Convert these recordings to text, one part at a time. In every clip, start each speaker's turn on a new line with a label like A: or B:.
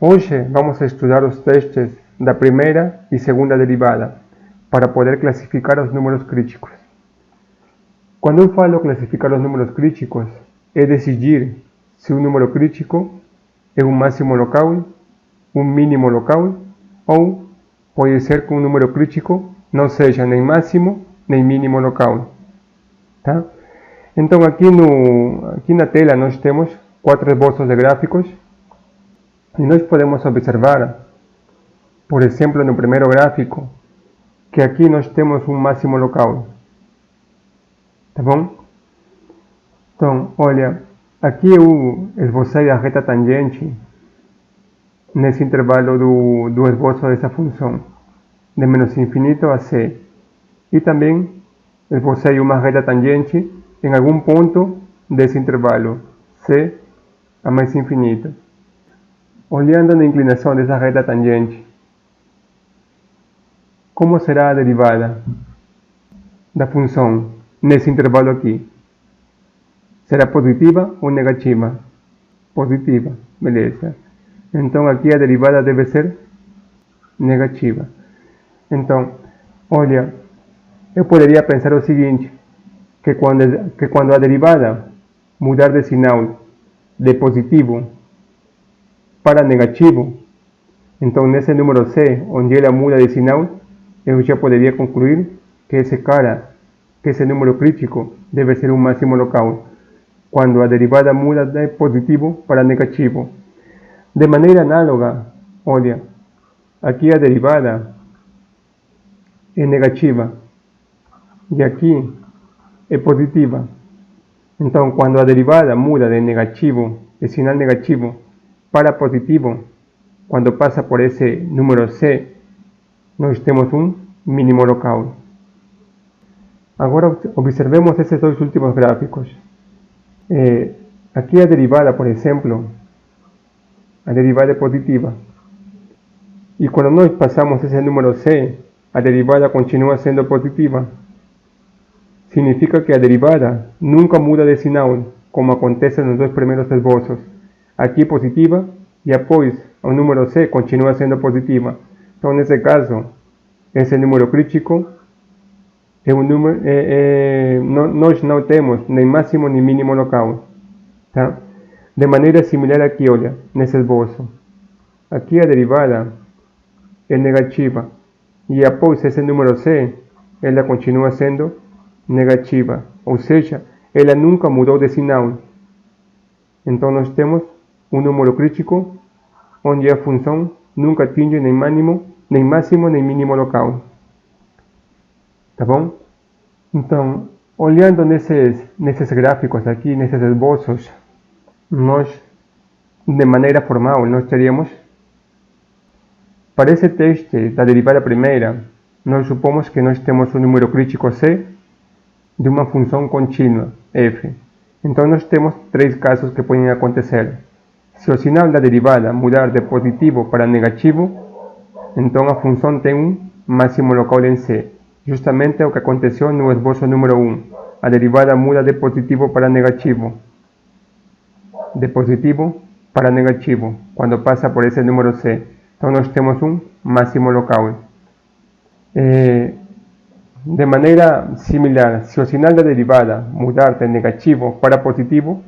A: Hoje vamos a estudar os testes da primeira e segunda derivada para poder classificar os números críticos. Quando eu falo classificar os números críticos, é decidir se o número crítico é um máximo local, um mínimo local, ou pode ser que um número crítico não seja nem máximo nem mínimo local. Tá? Então aqui na tela nós temos 4 esboços de gráficos e nós podemos observar, por exemplo, no primeiro gráfico, que aqui nós temos um máximo local. Tá bom? Então, olha, aqui eu esbocei a reta tangente nesse intervalo do esboço dessa função, de menos infinito a c. E também esbocei uma reta tangente em algum ponto desse intervalo, c a mais infinito. Olhando na inclinação dessa reta tangente, como será a derivada da função nesse intervalo aqui? Será positiva ou negativa? Positiva, beleza. Então aqui a derivada deve ser negativa. Então, olha, eu poderia pensar o seguinte, que quando a derivada mudar de sinal de positivo para negativo, então nesse número c, onde ela muda de sinal, eu já poderia concluir que esse número crítico deve ser um máximo local, quando a derivada muda de positivo para negativo. De maneira análoga, olha, aqui a derivada é negativa e aqui é positiva. Então, quando a derivada muda de negativo, de sinal negativo para positivo, quando passa por esse número c, nós temos um mínimo local. Agora observemos esses dois últimos gráficos. Aqui a derivada, por exemplo, a derivada é positiva. E quando nós passamos esse número c, a derivada continua sendo positiva. Significa que a derivada nunca muda de sinal, como acontece nos dois primeiros esboços. Aqui positiva e após o número c continua sendo positiva. Então, nesse caso, esse número crítico é um número, nós não temos nem máximo nem mínimo local. Tá? De maneira similar aqui, olha, nesse esboço. Aqui a derivada é negativa e após esse número c, ela continua sendo negativa, ou seja, ela nunca mudou de sinal. Então nós temos um número crítico onde a função nunca atinge nem máximo nem mínimo local. Tá bom? Então, olhando nesses gráficos aqui, nesses esboços, nós, de maneira formal, nós teríamos, para esse teste da derivada primeira, nós supomos que nós temos um número crítico c de uma função contínua, f. Então nós temos 3 casos que podem acontecer. Se o sinal da derivada mudar de positivo para negativo, então a função tem um máximo local em c. Justamente o que aconteceu no esboço número 1. A derivada muda de positivo para negativo. De positivo para negativo, quando passa por esse número c. Então nós temos um máximo local. De maneira similar, se o sinal da derivada mudar de negativo para positivo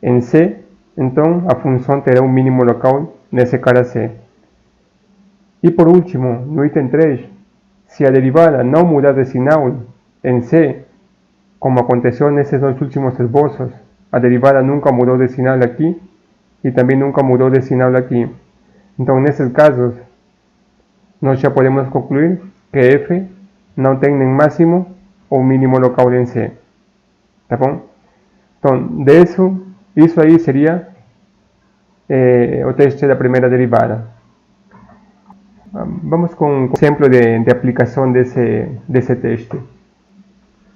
A: em c, então a função terá um mínimo local nesse cara c. E por último, no item 3, se a derivada não mudar de sinal em c, como aconteceu nesses dois últimos esboços, a derivada nunca mudou de sinal aqui e também nunca mudou de sinal aqui. Então, nesses casos, nós já podemos concluir que f não tem nem máximo ou mínimo local em c. Tá bom? Então, isso aí seria o teste da primeira derivada. Vamos com um exemplo de aplicação desse teste.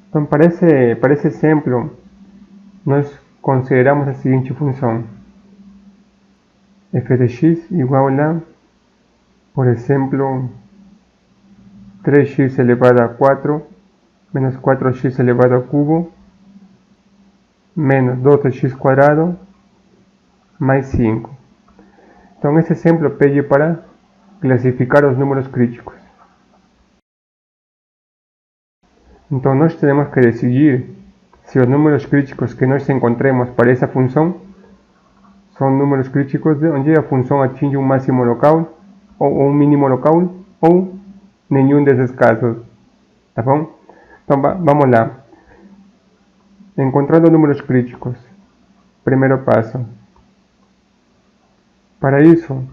A: Então, para esse exemplo, nós consideramos a seguinte função. F de x igual a, por exemplo, 3x elevado a 4 menos 4x elevado ao cubo menos 12x² mais 5. Então esse exemplo pede para classificar os números críticos. Então nós temos que decidir se os números críticos que nós encontremos para essa função são números críticos onde a função atinge um máximo local ou um mínimo local ou nenhum desses casos, tá bom? Então vamos lá. Encontrando números críticos. Primeiro passo. Para isso,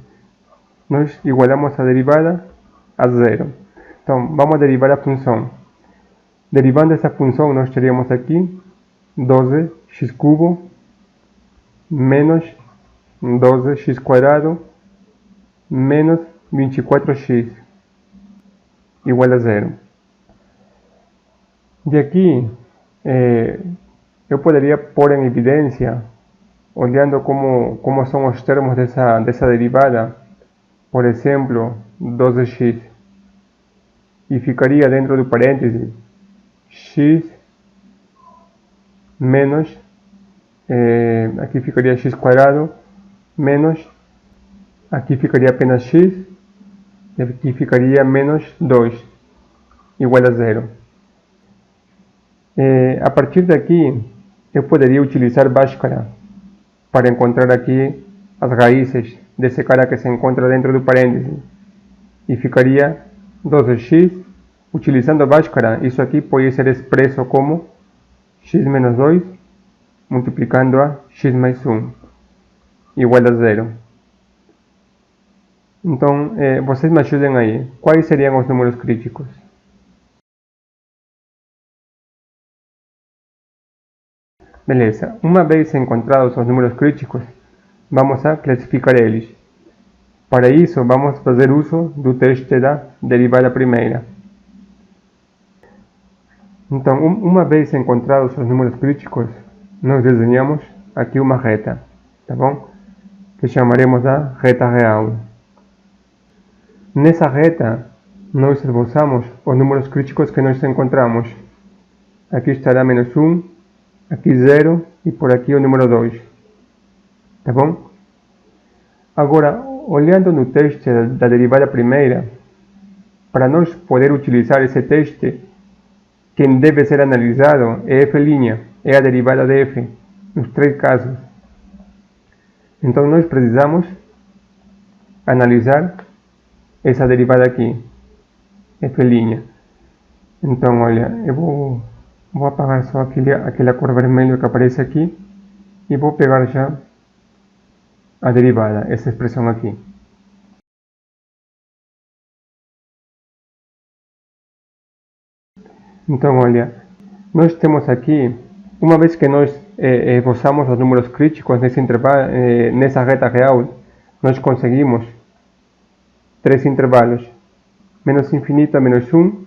A: nós igualamos a derivada a zero. Então vamos derivar a função. Derivando essa função, nós teríamos aqui 12x³ menos 12x² menos 24x igual a zero. De aqui, eu poderia pôr em evidência, olhando como são os termos dessa derivada, por exemplo, 12x, e ficaria dentro do parêntese x menos, aqui ficaria x² menos, aqui ficaria apenas x, e aqui ficaria menos 2, igual a zero. A partir daqui, eu poderia utilizar Bhaskara para encontrar aqui as raízes desse cara que se encontra dentro do parêntese, e ficaria 12x. Utilizando Bhaskara, isso aqui pode ser expresso como x menos 2 multiplicando a x mais 1 igual a zero. Então, vocês me ajudem aí. Quais seriam os números críticos? Beleza. Uma vez encontrados os números críticos, vamos a classificar eles. Para isso, vamos fazer uso do teste da derivada primeira. Então, uma vez encontrados os números críticos, nós desenhamos aqui uma reta, tá bom? Que chamaremos a reta real. Nessa reta, nós esboçamos os números críticos que nós encontramos. Aqui estará menos 1, aqui 0 e por aqui o número 2, tá bom? Agora, olhando no teste da derivada primeira, para nós poder utilizar esse teste, quem deve ser analisado é f', é a derivada de f, nos três casos. Então nós precisamos analisar essa derivada aqui, f'. Então olha, eu vou apagar só aquela cor vermelha que aparece aqui e vou pegar já a derivada, essa expressão aqui. Então, olha, nós temos aqui, uma vez que nós esboçamos os números críticos nesse intervalo, nessa reta real, nós conseguimos três intervalos, menos infinito a menos 1,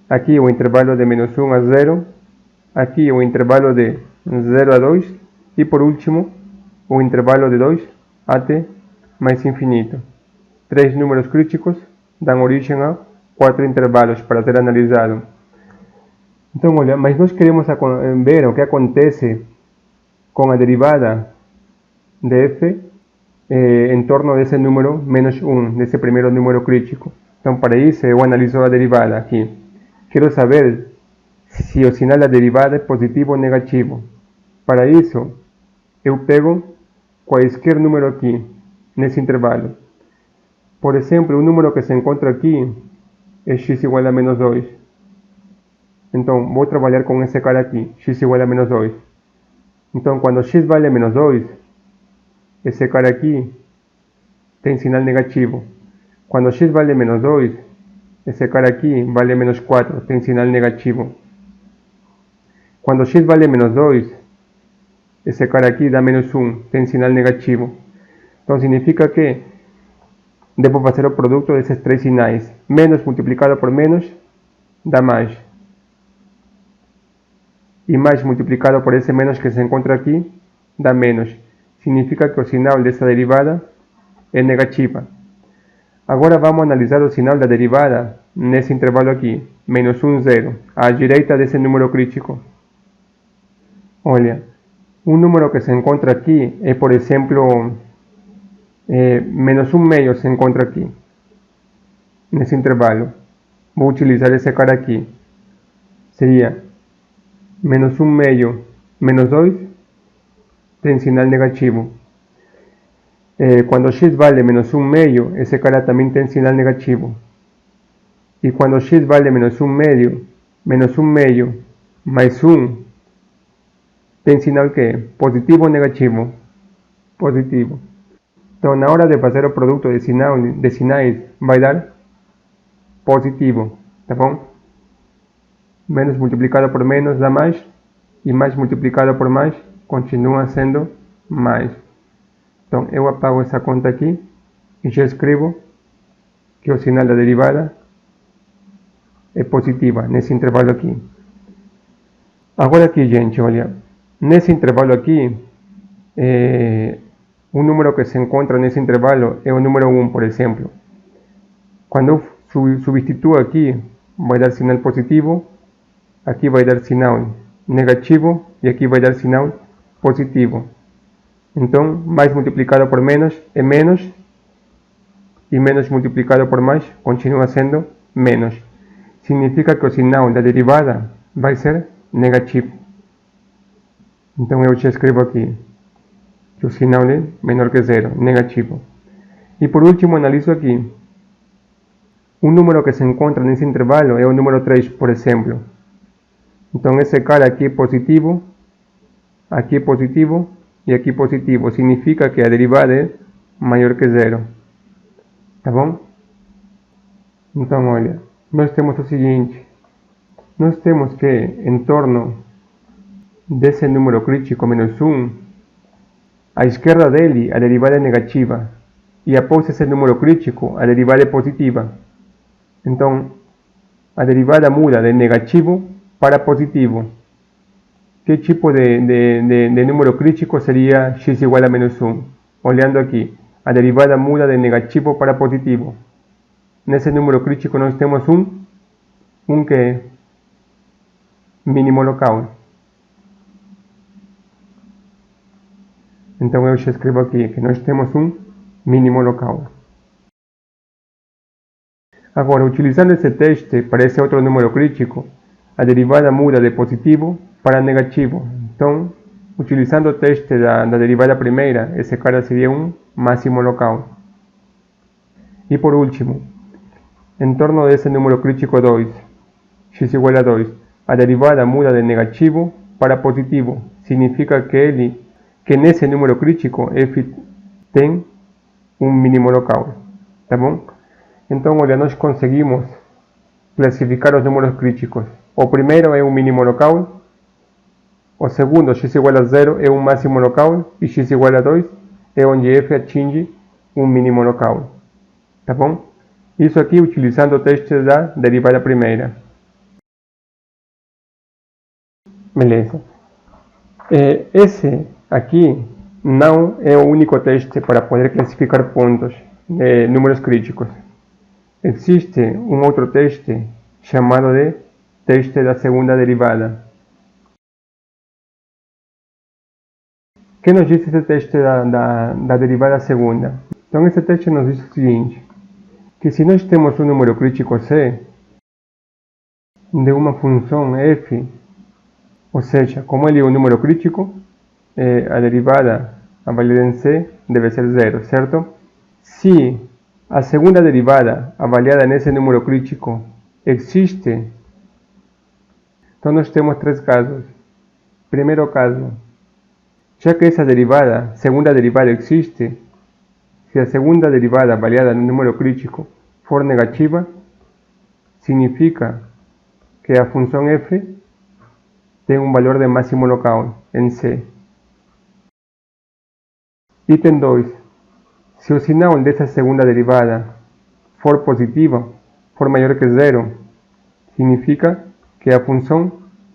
A: aqui o intervalo de menos 1 a 0, aqui o intervalo de 0 a 2 e por último o intervalo de 2 até mais infinito. Três números críticos dão origem a 4 intervalos para ser analisado. Então, olha, mas nós queremos ver o que acontece com a derivada de f em torno desse número menos 1, desse primeiro número crítico. Então, para isso, eu analiso a derivada aqui. Quero saber se o sinal da derivada é positivo ou negativo. Para isso, eu pego qualquer número aqui, nesse intervalo. Por exemplo, o número que se encontra aqui é x igual a menos 2. Então, vou trabalhar com esse cara aqui, x igual a menos 2. Então, quando x vale menos 2, esse cara aqui tem sinal negativo. Quando x vale menos 2, esse cara aqui vale menos 4, tem sinal negativo. Quando x vale menos 2, esse cara aqui dá menos 1, tem sinal negativo. Então, significa que devo fazer o produto desses três sinais. Menos multiplicado por menos dá mais. E mais multiplicado por esse menos que se encontra aqui, dá menos. Significa que o sinal dessa derivada é negativa. Agora vamos analisar o sinal da derivada nesse intervalo aqui, menos 1, 0, à direita desse número crítico. Olha, um número que se encontra aqui é, por exemplo, menos 1/2 se encontra aqui, nesse intervalo. Vou utilizar esse cara aqui. Seria menos 1/2 menos 2 tem sinal negativo. Quando x vale menos 1/2, esse cara também tem sinal negativo. E quando x vale menos 1/2, menos 1/2 mais 1 tem sinal que? Positivo ou negativo? Positivo. Então, na hora de fazer o produto de sinais, vai dar positivo, tá bom? Menos multiplicado por menos dá mais, e mais multiplicado por mais continua sendo mais. Então, eu apago essa conta aqui e já escrevo que o sinal da derivada é positiva nesse intervalo aqui. Agora aqui, gente, olha, nesse intervalo aqui, o número que se encontra nesse intervalo é o número 1, por exemplo. Quando eu substituo aqui, vai dar sinal positivo, aqui vai dar sinal negativo e aqui vai dar sinal positivo. Então, mais multiplicado por menos é menos, e menos multiplicado por mais continua sendo menos. Significa que o sinal da derivada vai ser negativo. Então, eu já escrevo aqui que o sinal é menor que zero, negativo. E por último, analiso aqui. O número que se encontra nesse intervalo é o número 3, por exemplo. Então, esse cara aqui é positivo e aqui positivo. Significa que a derivada é maior que zero. Tá bom? Então, olha, nós temos o seguinte. Nós temos que, em torno desse número crítico menos 1, à esquerda dele, a derivada é negativa. E após esse número crítico, a derivada é positiva. Então, a derivada muda de negativo para positivo. Que tipo de número crítico seria x igual a menos 1? Olhando aqui, a derivada muda de negativo para positivo. Nesse número crítico nós temos um que é mínimo local. Então eu já escrevo aqui que nós temos um mínimo local. Agora, utilizando esse teste para esse outro número crítico, a derivada muda de positivo para negativo. Então, utilizando o teste da derivada primeira, esse cara seria um máximo local. E por último, em torno desse número crítico 2, x igual a 2, a derivada muda de negativo para positivo. Significa que nesse número crítico f tem um mínimo local. Tá bom? Então, olha, nós conseguimos classificar os números críticos. O primeiro é um mínimo local, o segundo, x igual a 0, é um máximo local, e x igual a 2 é onde f atinge um mínimo local. Tá bom? Isso aqui utilizando o teste da derivada primeira. Beleza. Esse aqui não é o único teste para poder classificar pontos de números críticos. Existe um outro teste chamado de teste da segunda derivada. O que nos diz esse teste da derivada segunda? Então esse teste nos diz o seguinte, que se nós temos um número crítico c de uma função f, ou seja, como ele é um número crítico, a derivada avaliada em c deve ser zero, certo? Se a segunda derivada avaliada nesse número crítico existe, então nós temos três casos. Primeiro caso, já que essa derivada, segunda derivada existe, se a segunda derivada avaliada no número crítico for negativa, significa que a função f tem um valor de máximo local em C. Item 2. Se o sinal dessa segunda derivada for positivo, for maior que zero, significa que a função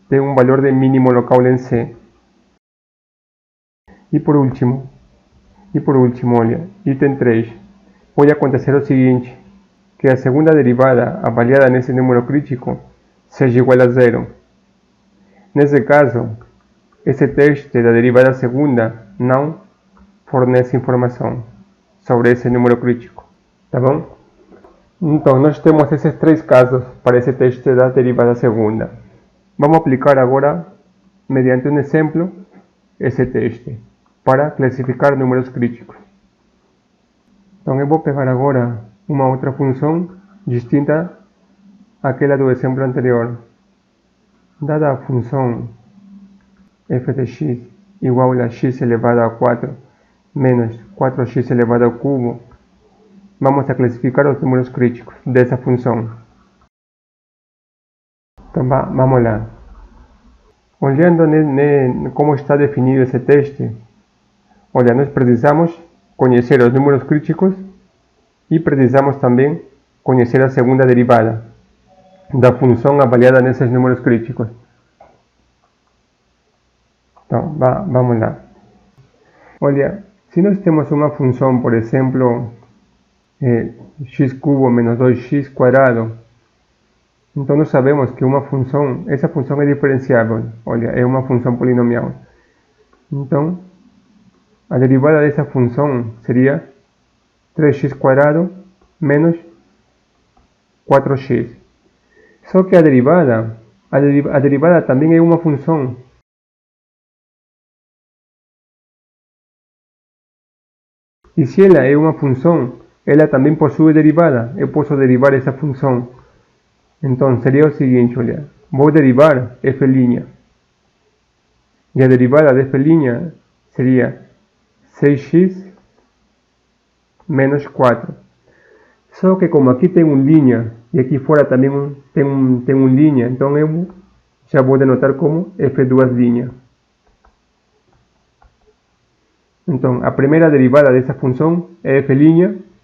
A: tem um valor de mínimo local em C. E por último, olha, item 3. Pode acontecer o seguinte, que a segunda derivada avaliada nesse número crítico seja igual a zero. Nesse caso, esse teste da derivada segunda não fornece informação. sobre esse número crítico, tá bom? Então, nós temos esses três casos para esse teste da derivada segunda. Vamos aplicar agora, mediante um exemplo, esse teste para classificar números críticos. Então, eu vou pegar agora uma outra função distinta àquela do exemplo anterior. Dada a função f de x igual a x elevado a 4 menos 4x elevado ao cubo, vamos a classificar os números críticos dessa função. Então, vamos lá. Olhando como está definido esse teste, olha, nós precisamos conhecer os números críticos e precisamos também conhecer a segunda derivada da função avaliada nesses números críticos. Então, vamos lá. Olha, se nós temos uma função, por exemplo, x cubo menos 2x quadrado, então nós sabemos que essa função é diferenciável. Olha, é uma função polinomial. Então, a derivada dessa função seria 3x quadrado menos 4x. Só que a derivada também é uma função. E se ela é uma função, ela também possui derivada. Eu posso derivar essa função. Então, seria o seguinte, olha. Vou derivar f'. E a derivada de f' seria 6x menos 4. Só que como aqui tem um linha, e aqui fora também tem um linha, então eu já vou denotar como f'. Então, a primeira derivada dessa função é f',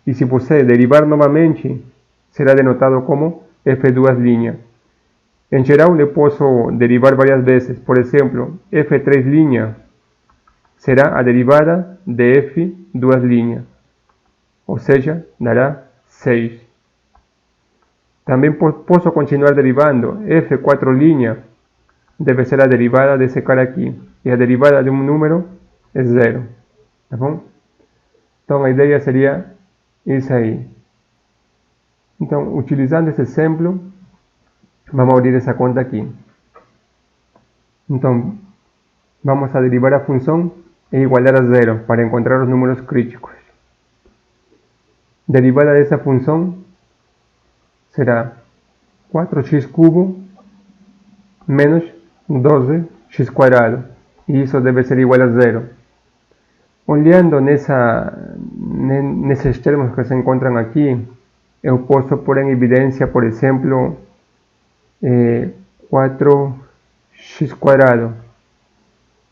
A: e se você derivar novamente, será denotado como f'. Em geral, eu posso derivar várias vezes. Por exemplo, f3' será a derivada de f', ou seja, dará 6. Também posso continuar derivando. f4' deve ser a derivada desse cara aqui, e a derivada de um número é 0. Tá bom? Então a ideia seria isso aí. Então, utilizando esse exemplo, vamos abrir essa conta aqui. Então, vamos a derivar a função e igualar a 0 para encontrar os números críticos. Derivada dessa função será 4x cubo menos 12x quadrado. E isso deve ser igual a 0. Olhando nesses termos que se encontram aqui, eu posso pôr em evidência, por exemplo, 4x quadrado,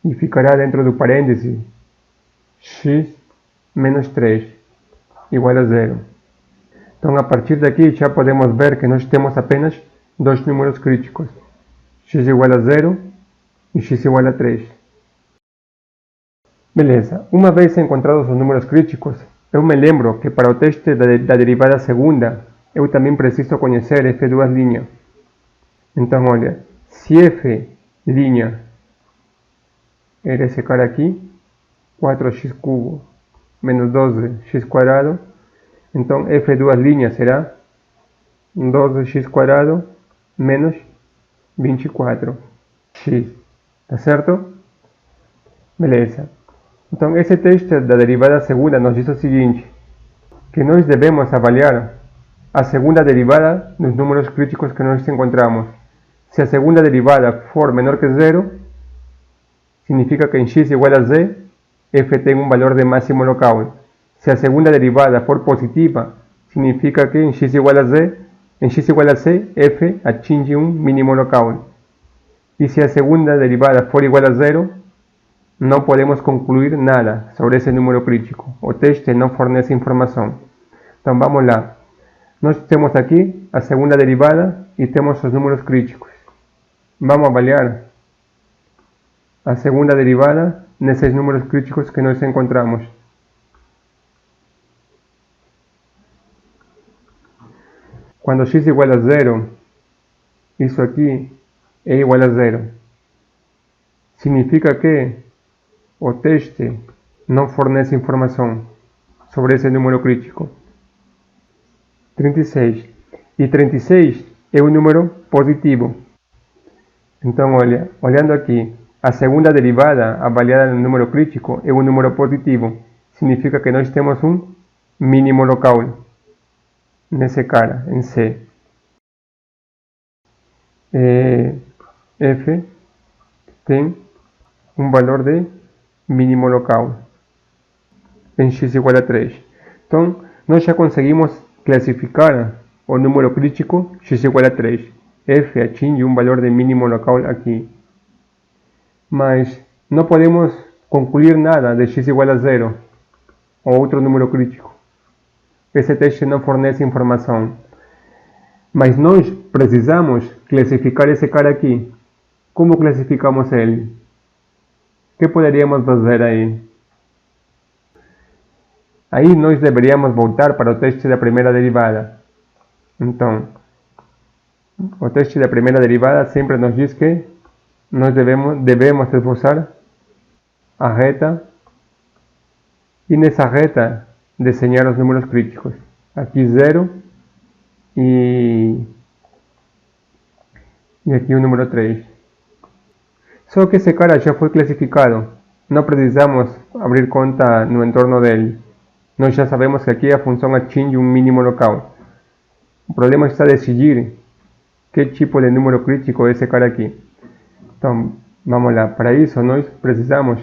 A: e ficará dentro do parêntese x menos 3 igual a 0. Então, a partir daqui já podemos ver que nós temos apenas dois números críticos, x igual a 0 e x igual a 3. Beleza, uma vez encontrados os números críticos, eu me lembro que para o teste da derivada segunda, eu também preciso conhecer f'. Então, olha, se f' era esse cara aqui, 4x cubo menos 12x quadrado, então f' será 12x quadrado menos 24x, tá certo? Beleza. Então, esse teste da derivada segunda nos diz o seguinte, que nós devemos avaliar a segunda derivada dos números críticos que nós encontramos. Se a segunda derivada for menor que 0, significa que em x igual a z, f tem um valor de máximo local. Se a segunda derivada for positiva, significa que em x igual a z, em x igual a c, f atinge um mínimo local. E se a segunda derivada for igual a 0, não podemos concluir nada sobre esse número crítico. O teste não fornece informação. Então vamos lá. Nós temos aqui a segunda derivada e temos os números críticos. Vamos avaliar a segunda derivada nesses números críticos que nós encontramos. Quando x igual a 0, isso aqui é igual a 0. Significa que o teste não fornece informação. sobre esse número crítico. 36. E 36 é um número positivo. Então, olha, olhando aqui, a segunda derivada avaliada no número crítico é um número positivo. Significa que nós temos um mínimo local nesse cara, em C. F tem um valor de mínimo local em x igual a 3. Então, nós já conseguimos classificar o número crítico x igual a 3. F atinge um valor de mínimo local aqui. Mas não podemos concluir nada de x igual a 0 ou outro número crítico. Esse teste não fornece informação. Mas nós precisamos classificar esse cara aqui. Como classificamos ele? O que poderíamos fazer aí? Aí nós deveríamos voltar para o teste da primeira derivada. Então, o teste da primeira derivada sempre nos diz que nós devemos esboçar a reta e nessa reta desenhar os números críticos. Aqui 0 e aqui o número 3. Só que esse cara já foi classificado. Não precisamos abrir conta no entorno dele. Nós já sabemos que aqui a função atinge um mínimo local. O problema está em decidir que tipo de número crítico é esse cara aqui. Então, vamos lá. Para isso, nós precisamos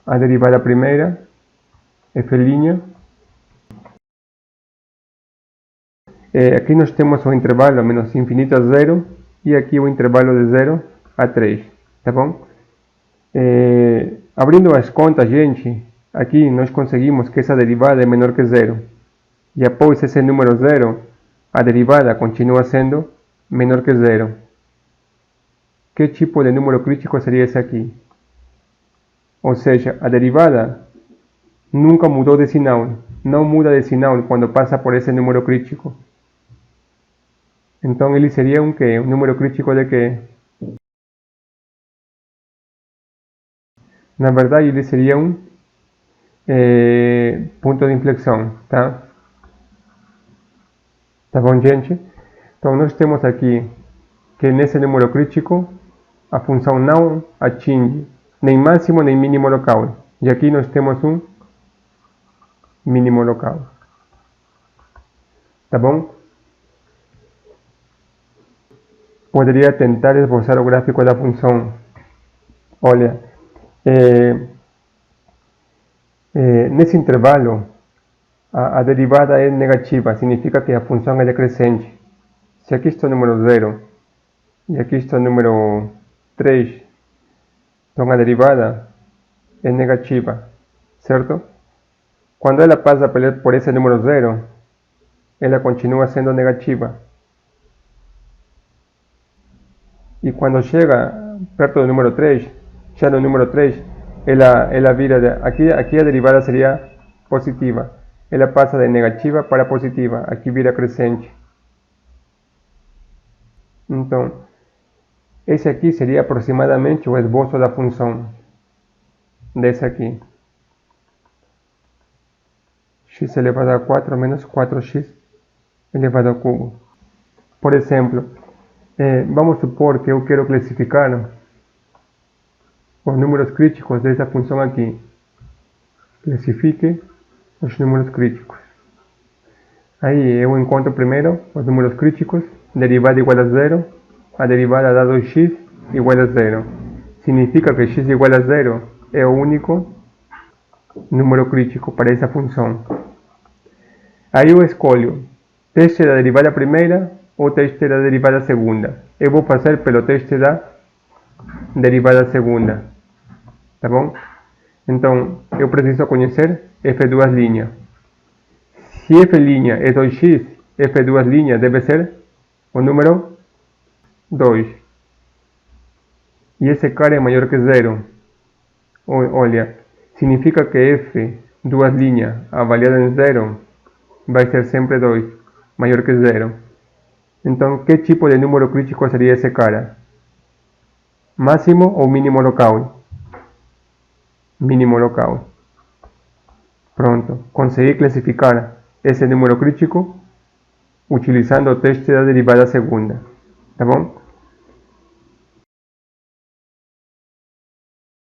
A: a derivada primeira, f'. Aqui nós temos o intervalo menos infinito a 0 e aqui o intervalo de 0 a 3. Tá bom? Abrindo as contas, gente, aqui nós conseguimos que essa derivada é menor que 0. E após esse número 0, a derivada continua sendo menor que 0. Que tipo de número crítico seria esse aqui? Ou seja, a derivada nunca mudou de sinal. Não muda de sinal quando passa por esse número crítico. Então ele seria um quê? Um número crítico de quê? Na verdade ele seria um ponto de inflexão, tá? Tá bom, gente? Então nós temos aqui que nesse número crítico a função não atinge nem máximo nem mínimo local. E aqui nós temos um mínimo local. Tá bom? Poderia tentar esboçar o gráfico da função. Olha, nesse intervalo, a derivada é negativa, significa que a função é decrescente. Se aqui está o número 0 e aqui está o número 3, então a derivada é negativa, certo? Quando ela passa por esse número 0, ela continua sendo negativa. E quando chega perto do número 3, já no número 3, ela vira, aqui a derivada seria positiva. Ela passa de negativa para positiva, aqui vira crescente. Então, esse aqui seria aproximadamente o esboço da função desse aqui. X elevado a 4 menos 4x elevado ao cubo. Por exemplo, vamos supor que eu quero classificar os números críticos dessa função aqui. Classifique os números críticos. Aí eu encontro primeiro os números críticos, derivada igual a 0, a derivada da 2x igual a 0. Significa que x igual a 0 é o único número crítico para essa função. Aí eu escolho teste da derivada primeira ou teste da derivada segunda. Eu vou passar pelo teste da derivada segunda. Tá bom? Então, eu preciso conhecer f''. Se f' é 2x, f' deve ser o número 2. E esse cara é maior que 0. Olha, significa que f, duas linhas, avaliada em 0, vai ser sempre 2, maior que 0. Então, que tipo de número crítico seria esse cara? Máximo ou mínimo local? Mínimo local. Pronto, conseguí clasificar ese número crítico utilizando o teste da derivada segunda, tá bom?